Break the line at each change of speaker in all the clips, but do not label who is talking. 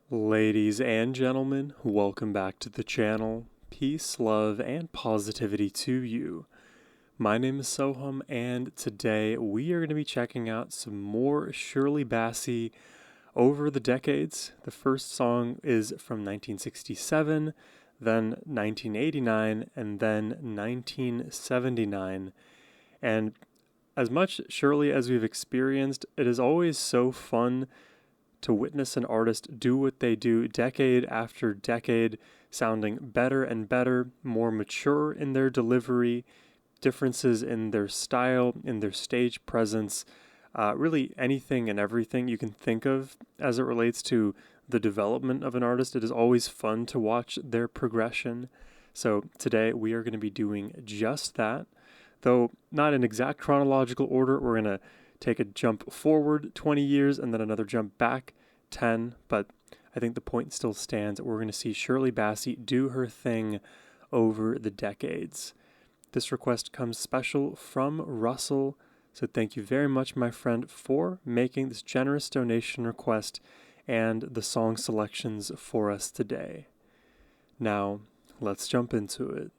Ladies and gentlemen, welcome back to the channel. Peace, love, and positivity to you. My name is Sohum, and today we are going to be checking out some more Shirley Bassey over the decades. The first song is from 1967, then 1989, and then 1979. And as much Shirley as we've experienced, it is always so fun to witness an artist do what they do decade after decade, sounding better and better, more mature in their delivery, differences in their style, in their stage presence, really anything and everything you can think of as it relates to the development of an artist. It is always fun to watch their progression. So today we are going to be doing just that, though not in exact chronological order. We're going to take a jump forward 20 years and then another jump back 10, but I think the point still stands. We're going to see Shirley Bassey do her thing over the decades. This request comes special from Russell, so thank you very much, my friend, for making this generous donation request and the song selections for us today. Now, let's jump into it.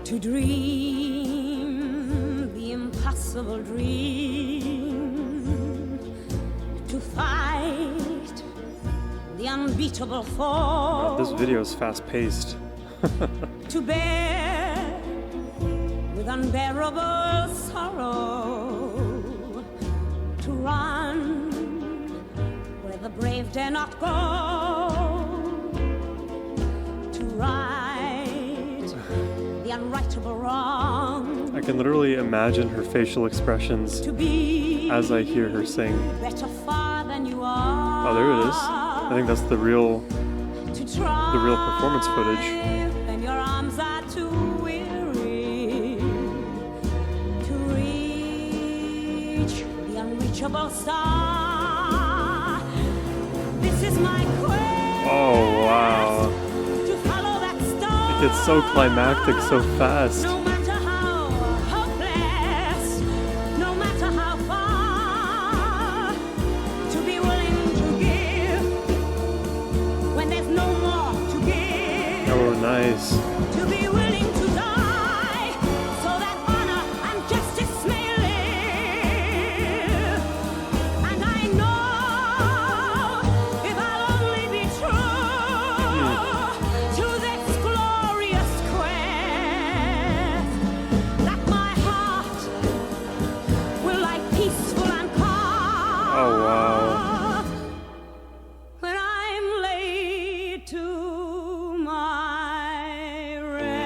To dream the impossible dream, to fight the unbeatable foe.
This video is fast-paced.
To bear with unbearable sorrow, to run where the brave dare not go, to right the unrightable wrong.
I can literally imagine her facial expressions as I hear her sing.
Better far than you are.
Oh, there it is. I think that's the real performance footage.
And your arms are too weary to reach the unreachable star. This is my quest.
Oh, wow.
To follow that star.
It gets so climactic so fast.
No matter how hopeless, no matter how far, to be willing to give when there's no more to give.
Oh, nice.
To be willing to die so that honor and justice may live. And I know if I'll only be true to this glorious quest, that my heart will lie peaceful and calm.
Oh, wow.
When I'm laid to my rest.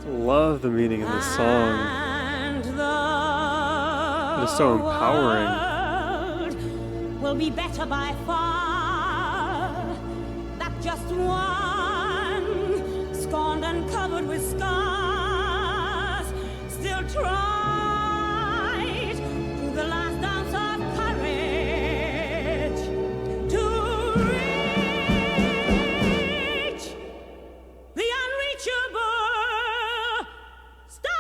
Love the meaning in this song.
And
It is so empowering.
world will be better by far. That just one, scorned and covered with scars, still tried to the last ounce of courage to reach the unreachable star.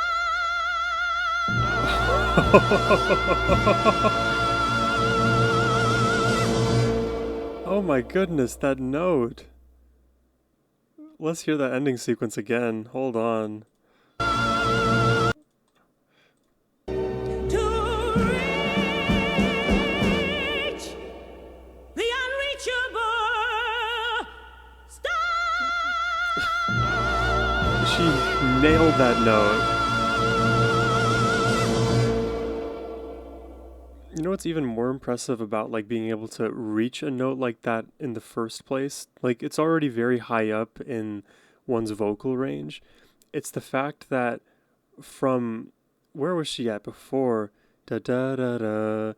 Oh my goodness, that note. Let's hear that ending sequence again. Hold on.
To reach the unreachable star.
She nailed that note. You know what's even more impressive about being able to reach a note like that in the first place? It's already very high up in one's vocal range. It's the fact that from where was she at before? Da da da da,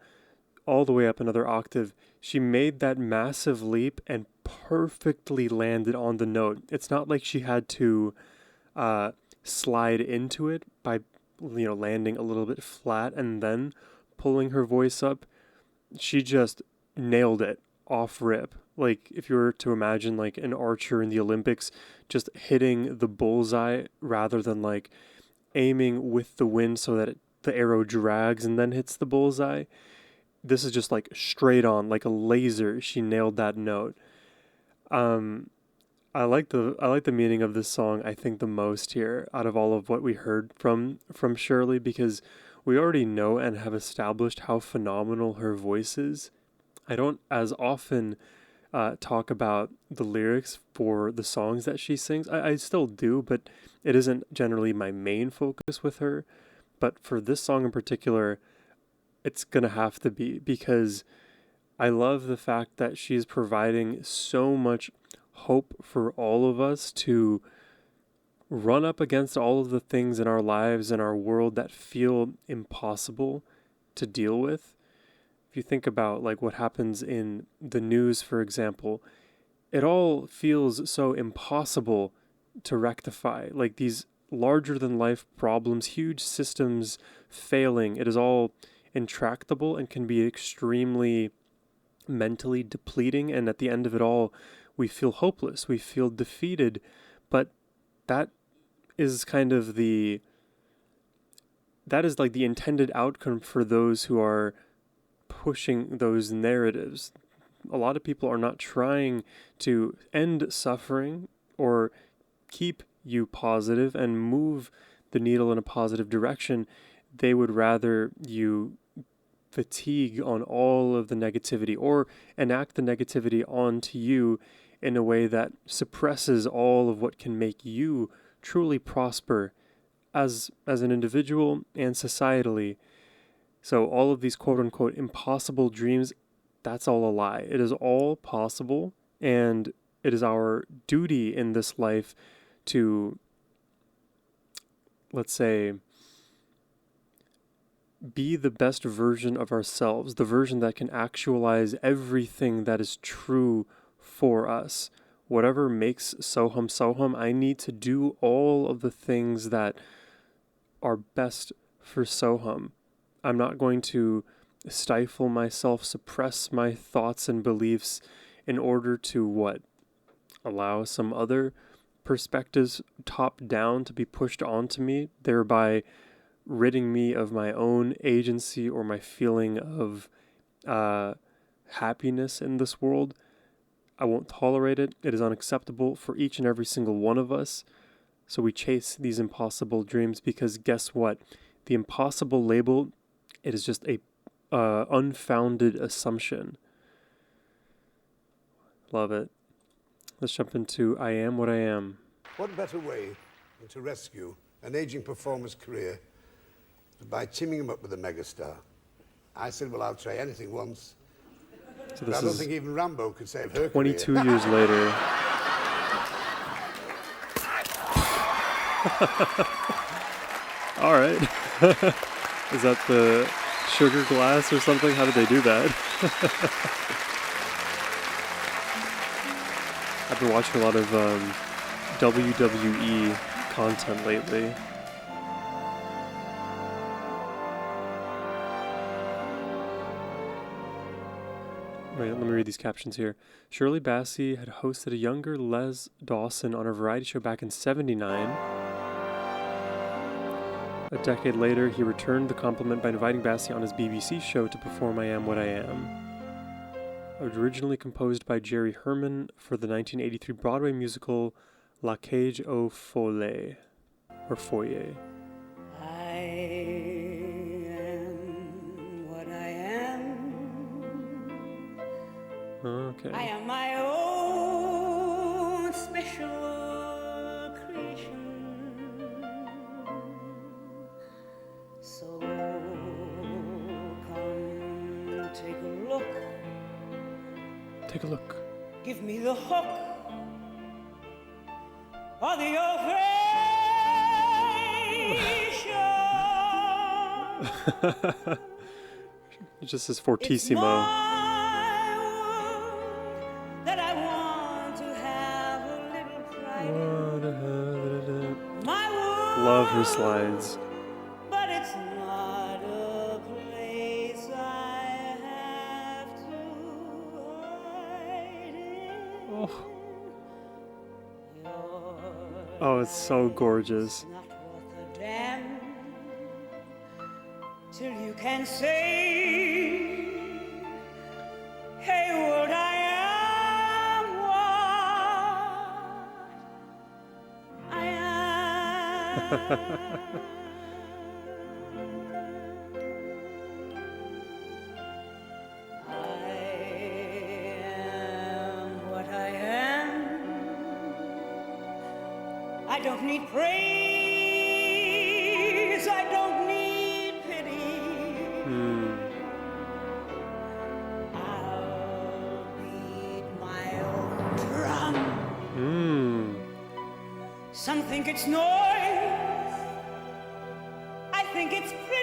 all the way up another octave. She made that massive leap and perfectly landed on the note. It's not like she had to slide into it by, landing a little bit flat and then pulling her voice up. She just nailed it off rip. Like if you were to imagine like an archer in the Olympics just hitting the bullseye rather than like aiming with the wind so that the arrow drags and then hits the bullseye. This is just like straight on, like a laser. She nailed that note. Um, I like the meaning of this song. I think the most here out of all of what we heard from Shirley, because we already know and have established how phenomenal her voice is. I don't as often talk about the lyrics for the songs that she sings. I still do, but it isn't generally my main focus with her. But for this song in particular, it's going to have to be, because I love the fact that she's providing so much hope for all of us to run up against all of the things in our lives and our world that feel impossible to deal with. If you think about like what happens in the news, for example, it all feels so impossible to rectify. Like these larger than life problems, huge systems failing, it is all intractable and can be extremely mentally depleting. And at the end of it all, we feel hopeless, we feel defeated. But that is kind of that is like the intended outcome for those who are pushing those narratives. A lot of people are not trying to end suffering or keep you positive and move the needle in a positive direction. They would rather you fatigue on all of the negativity or enact the negativity onto you in a way that suppresses all of what can make you truly prosper as an individual and societally. So all of these quote unquote impossible dreams, that's all a lie. It is all possible, and it is our duty in this life to, let's say, be the best version of ourselves, the version that can actualize everything that is true for us. Whatever makes Sohum Sohum, I need to do all of the things that are best for Sohum. I'm not going to stifle myself, suppress my thoughts and beliefs in order to what? Allow some other perspectives top down to be pushed onto me, thereby ridding me of my own agency or my feeling of happiness in this world. I won't tolerate it. It is unacceptable for each and every single one of us. So we chase these impossible dreams because guess what? The impossible label, it is just a unfounded assumption. Love it. Let's jump into I Am What I Am.
What better way than to rescue an aging performer's career than by teaming him up with a megastar? I said, well, I'll try anything once.
So
But I don't think even Rambo could save her
22
career.
years later. All right. Is that the sugar glass or something? How did they do that? I've been watching a lot of WWE content lately. Wait, let me read these captions here. Shirley Bassey had hosted a younger Les Dawson on a variety show back in '79. A decade later, he returned the compliment by inviting Bassey on his BBC show to perform I Am What I Am. Originally composed by Jerry Herman for the 1983 Broadway musical La Cage aux Folles, or Foyer.
I am what I am.
Okay.
I am my own special creation. So come take a look.
Take a look.
Give me the hook or the ovation.
It just says
It's
fortissimo.
my world that I want
Love her slides.
but it's not a place I have to hide in.
Oh, it's so gorgeous.
Not worth a damn till you can say, hey world, I am what I am. What I am. I don't need praise, I don't need pity. I'll beat my own drum. Some think it's noise, I think it's pretty.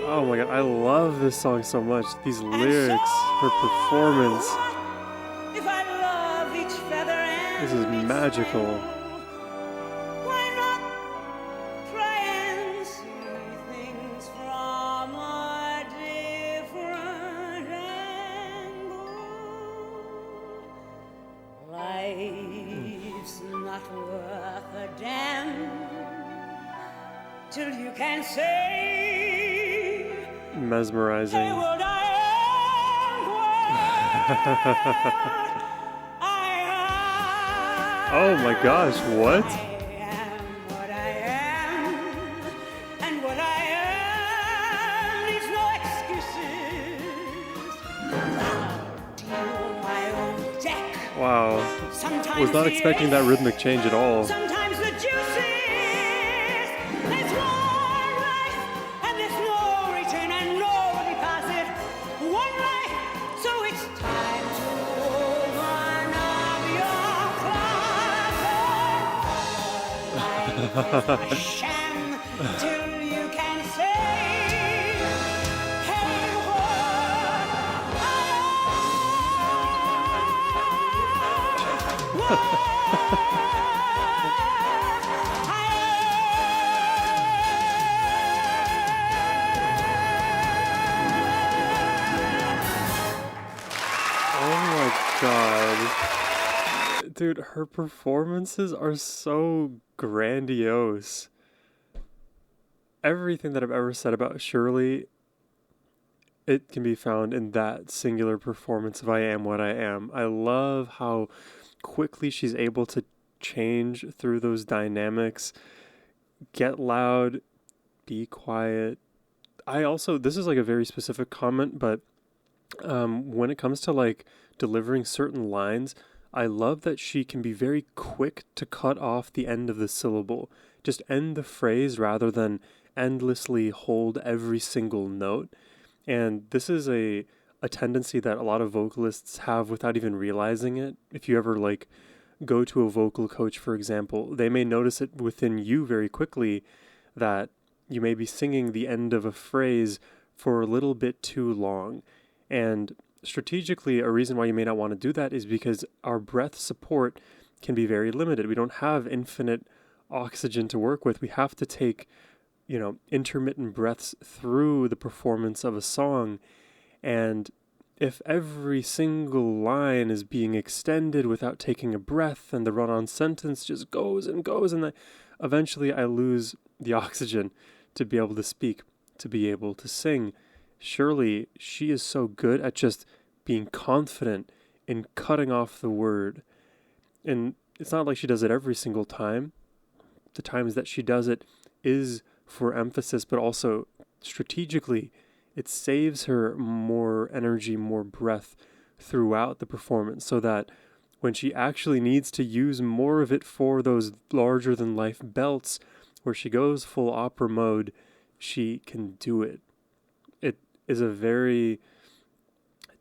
Oh my god, I love this song so much. These lyrics, her performance.
If I love each feather and
This is
each
magical.
sparrow, why not try and see things from a different angle? Life's not worth a damn till you can say,
Mesmerizing.
hey world, I am.
Oh my gosh, what?
I am what I am, and what I am needs no excuses. I'll deal my own deck.
Wow.
Sometimes
Was not
the
expecting that
ace,
rhythmic change at all.
sometimes the juices. There's one life, and there's no return and no deposit. One life, so it's time to open up your closet. Life is a sham till you can say, hey, what I
Oh my god. Dude, her performances are so grandiose. Everything that I've ever said about Shirley, it can be found in that singular performance of I Am What I Am. I love how quickly she's able to change through those dynamics, get loud, be quiet. This is like a very specific comment, but when it comes to like delivering certain lines, I love that she can be very quick to cut off the end of the syllable. Just end the phrase rather than endlessly hold every single note. And this is a tendency that a lot of vocalists have without even realizing it. If you ever like go to a vocal coach, for example, they may notice it within you very quickly that you may be singing the end of a phrase for a little bit too long. And strategically, a reason why you may not want to do that is because our breath support can be very limited. We don't have infinite oxygen to work with. We have to take, intermittent breaths through the performance of a song. And if every single line is being extended without taking a breath and the run-on sentence just goes and goes, and eventually I lose the oxygen to be able to speak, to be able to sing. Shirley, she is so good at just being confident in cutting off the word. And it's not like she does it every single time. The times that she does it is for emphasis, but also strategically, it saves her more energy, more breath throughout the performance so that when she actually needs to use more of it for those larger than life belts where she goes full opera mode, she can do it. It is a very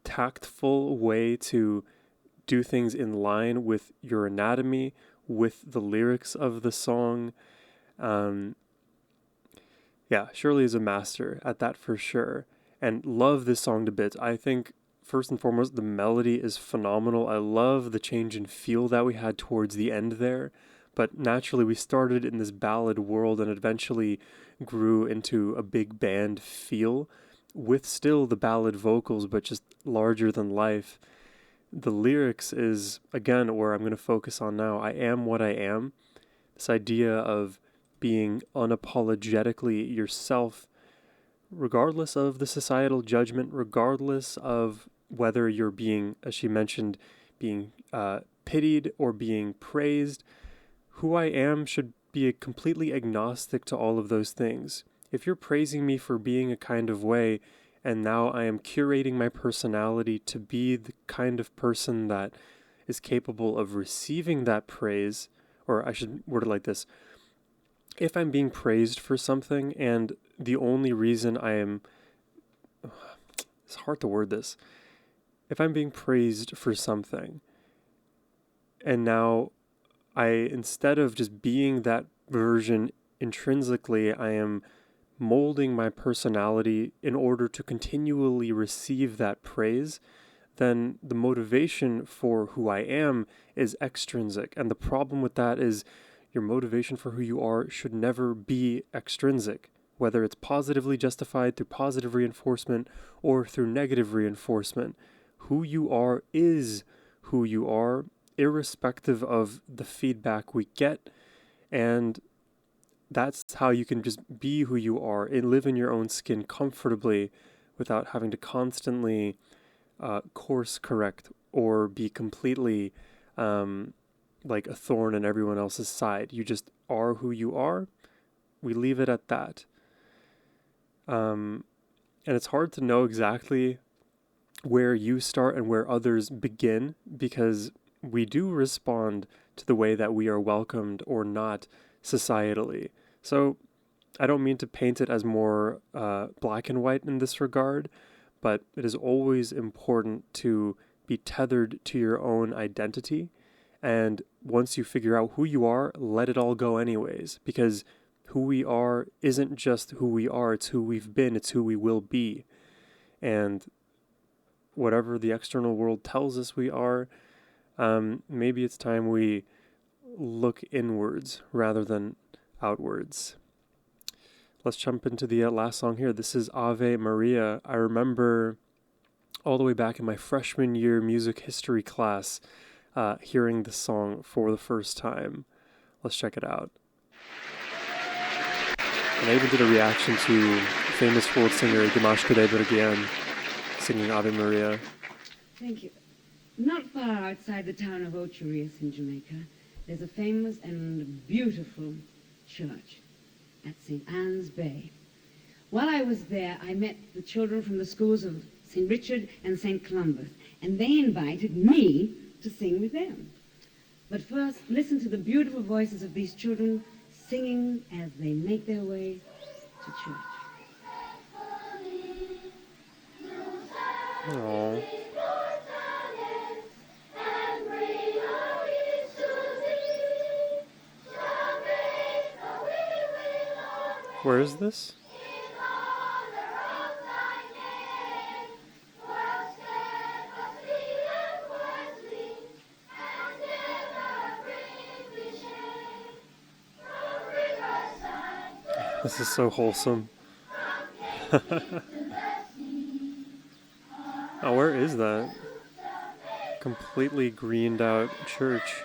tactful way to do things in line with your anatomy, with the lyrics of the song. Shirley is a master at that for sure, and love this song to bits. I think first and foremost, the melody is phenomenal. I love the change in feel that we had towards the end there, But naturally, we started in this ballad world and eventually grew into a big band feel with still the ballad vocals, but just larger than life. The lyrics is, again, where I'm going to focus on now. I am what I am. This idea of being unapologetically yourself, regardless of the societal judgment, regardless of whether you're being, as she mentioned, being pitied or being praised. Who I am should be completely agnostic to all of those things. If you're praising me for being a kind of way, and now I am curating my personality to be the kind of person that is capable of receiving that praise, or I should word it like this. If I'm being praised for something, and the only reason it's hard to word this. If I'm being praised for something, and now instead of just being that version intrinsically, I am molding my personality in order to continually receive that praise, then the motivation for who I am is extrinsic. And the problem with that is your motivation for who you are should never be extrinsic, whether it's positively justified through positive reinforcement or through negative reinforcement. Who you are is who you are, irrespective of the feedback we get, and that's how you can just be who you are and live in your own skin comfortably without having to constantly course correct or be completely like a thorn in everyone else's side. You just are who you are. We leave it at that. And it's hard to know exactly where you start and where others begin, because we do respond to the way that we are welcomed or not societally. So I don't mean to paint it as more black and white in this regard, but it is always important to be tethered to your own identity. And once you figure out who you are, let it all go anyways, because who we are isn't just who we are, it's who we've been, it's who we will be. And whatever the external world tells us we are, maybe it's time we look inwards rather than outwards. Let's jump into the last song here. This is Ave Maria. I remember all the way back in my freshman year music history class hearing this song for the first time. Let's check it out. And I even did a reaction to famous world singer Dimash Kudaibergen singing Ave Maria.
Thank you. Not far outside the town of Ocherius in Jamaica, there's a famous and beautiful church at St. Anne's Bay. While I was there, I met the children from the schools of St. Richard and St. Columbus, and they invited me to sing with them. But first, listen to the beautiful voices of these children singing as they make their way to church.
Aww. Where is this? This is so wholesome. Oh, where is that? Completely greened out church.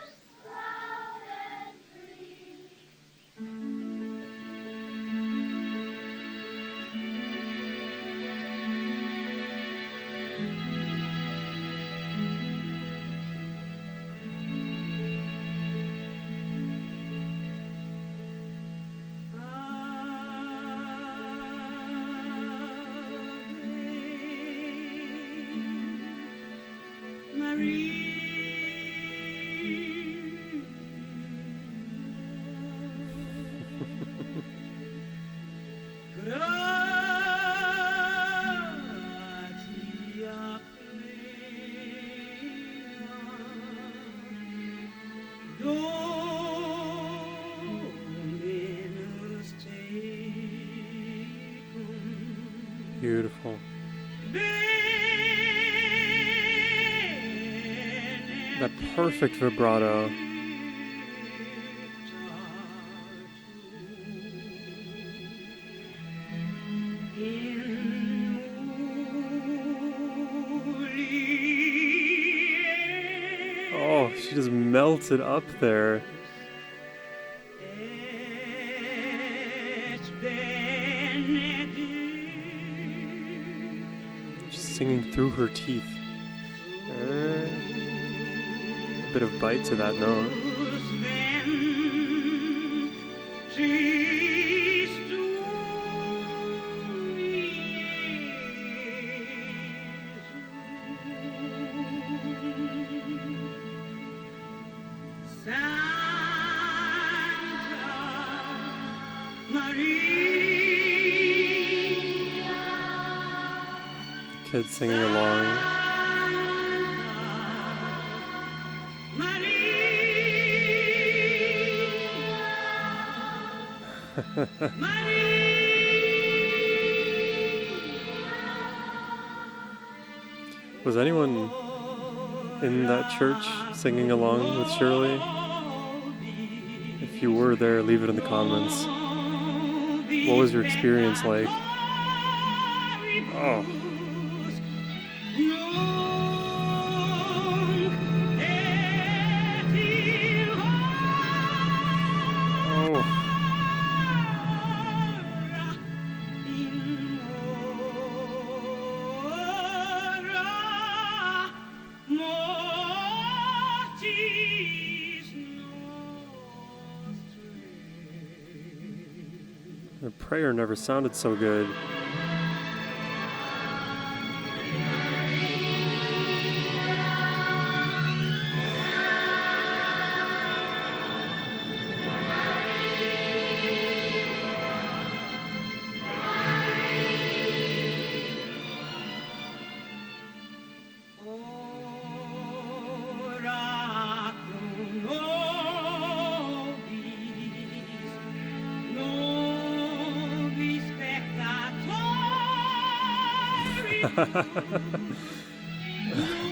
Beautiful. That perfect vibrato. melted up there. Just singing through her teeth. A bit of bite to that note. Kids singing along. Was anyone in that church singing along with Shirley? If you were there, leave it in the comments. What was your experience like? Oh. The prayer never sounded so good.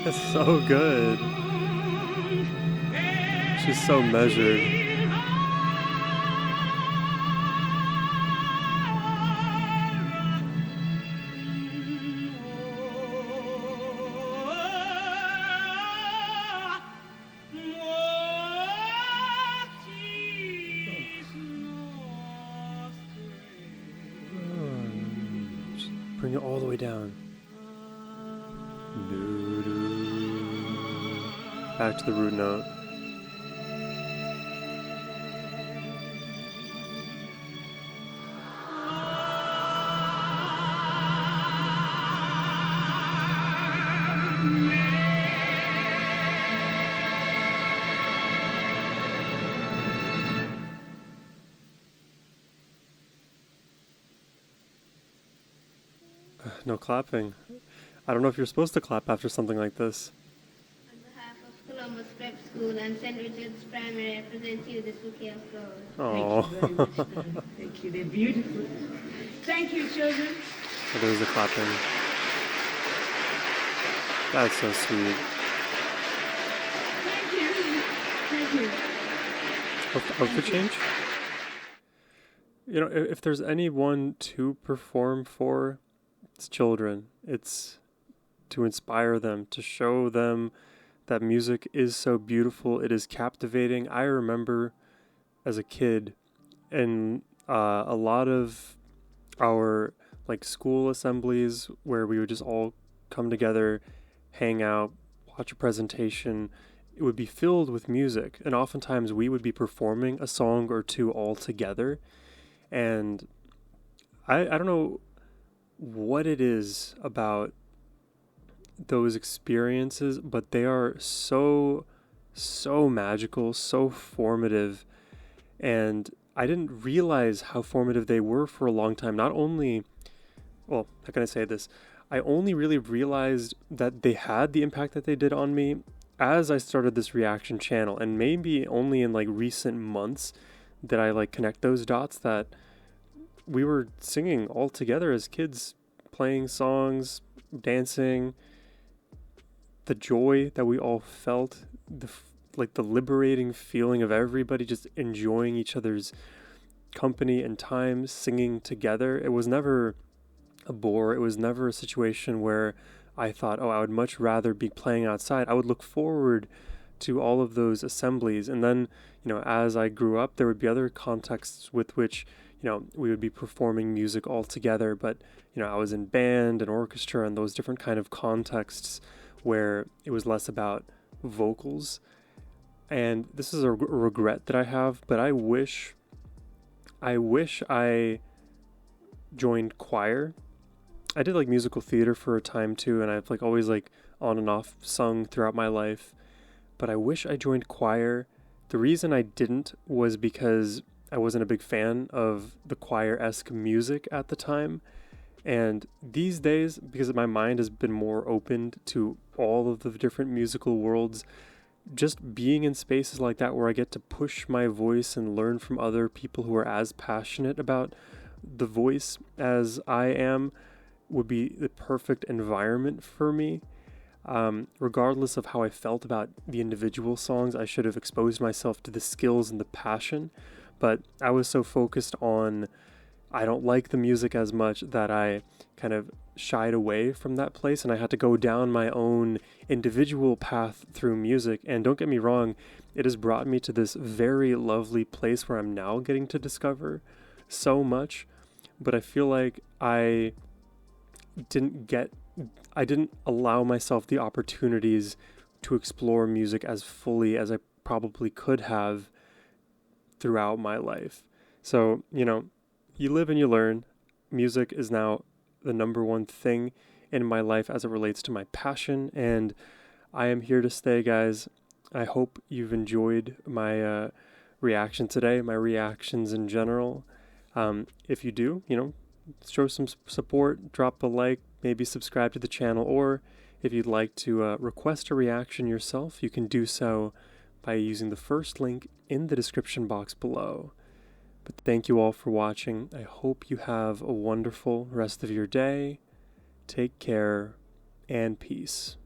It's so good. She's so measured. Bring it all the way down. Back to the root note. No clapping. I don't know if you're supposed to clap after something like this.
On behalf of Columbus Prep School and St. Richard's Primary, I present to you this bouquet of flowers.
Oh.
Thank you very much, darling. Thank you. They're beautiful. Thank you, children.
There's the clapping. That's so sweet.
Thank you. Thank you.
Outfit change? You know, if there's anyone to perform for, it's children. It's to inspire them, to show them that music is so beautiful. It is captivating. I remember as a kid, and a lot of our like school assemblies where we would just all come together, hang out, watch a presentation. It would be filled with music, and oftentimes we would be performing a song or two all together. And I don't know what it is about those experiences, but they are so magical, so formative. And I didn't realize how formative they were for a long time. Not only, well, how can I say this? I only really realized that they had the impact that they did on me as I started this reaction channel, and maybe only in like recent months did I like connect those dots that we were singing all together as kids, playing songs, dancing. The joy that we all felt, the liberating feeling of everybody just enjoying each other's company and time, singing together. It was never a bore. It was never a situation where I thought, oh, I would much rather be playing outside. I would look forward to all of those assemblies. And then, as I grew up, there would be other contexts with which, we would be performing music all together. But, I was in band and orchestra and those different kind of contexts where it was less about vocals. And this is a regret that I have, but I wish I joined choir. I did like musical theater for a time too, and I've like always like on and off sung throughout my life. But I wish I joined choir. The reason I didn't was because I wasn't a big fan of the choir-esque music at the time. And these days, because my mind has been more opened to all of the different musical worlds, just being in spaces like that where I get to push my voice and learn from other people who are as passionate about the voice as I am would be the perfect environment for me. Regardless of how I felt about the individual songs, I should have exposed myself to the skills and the passion, but I was so focused on I don't like the music as much that I kind of shied away from that place, and I had to go down my own individual path through music. And don't get me wrong, it has brought me to this very lovely place where I'm now getting to discover so much, but I feel like I didn't allow myself the opportunities to explore music as fully as I probably could have throughout my life. So, you live and you learn. Music is now the number one thing in my life as it relates to my passion, and I am here to stay, guys. I hope you've enjoyed my reaction today, my reactions in general. If you do, show some support, drop a like, maybe subscribe to the channel, or if you'd like to request a reaction yourself, you can do so by using the first link in the description box below. But thank you all for watching. I hope you have a wonderful rest of your day. Take care and peace.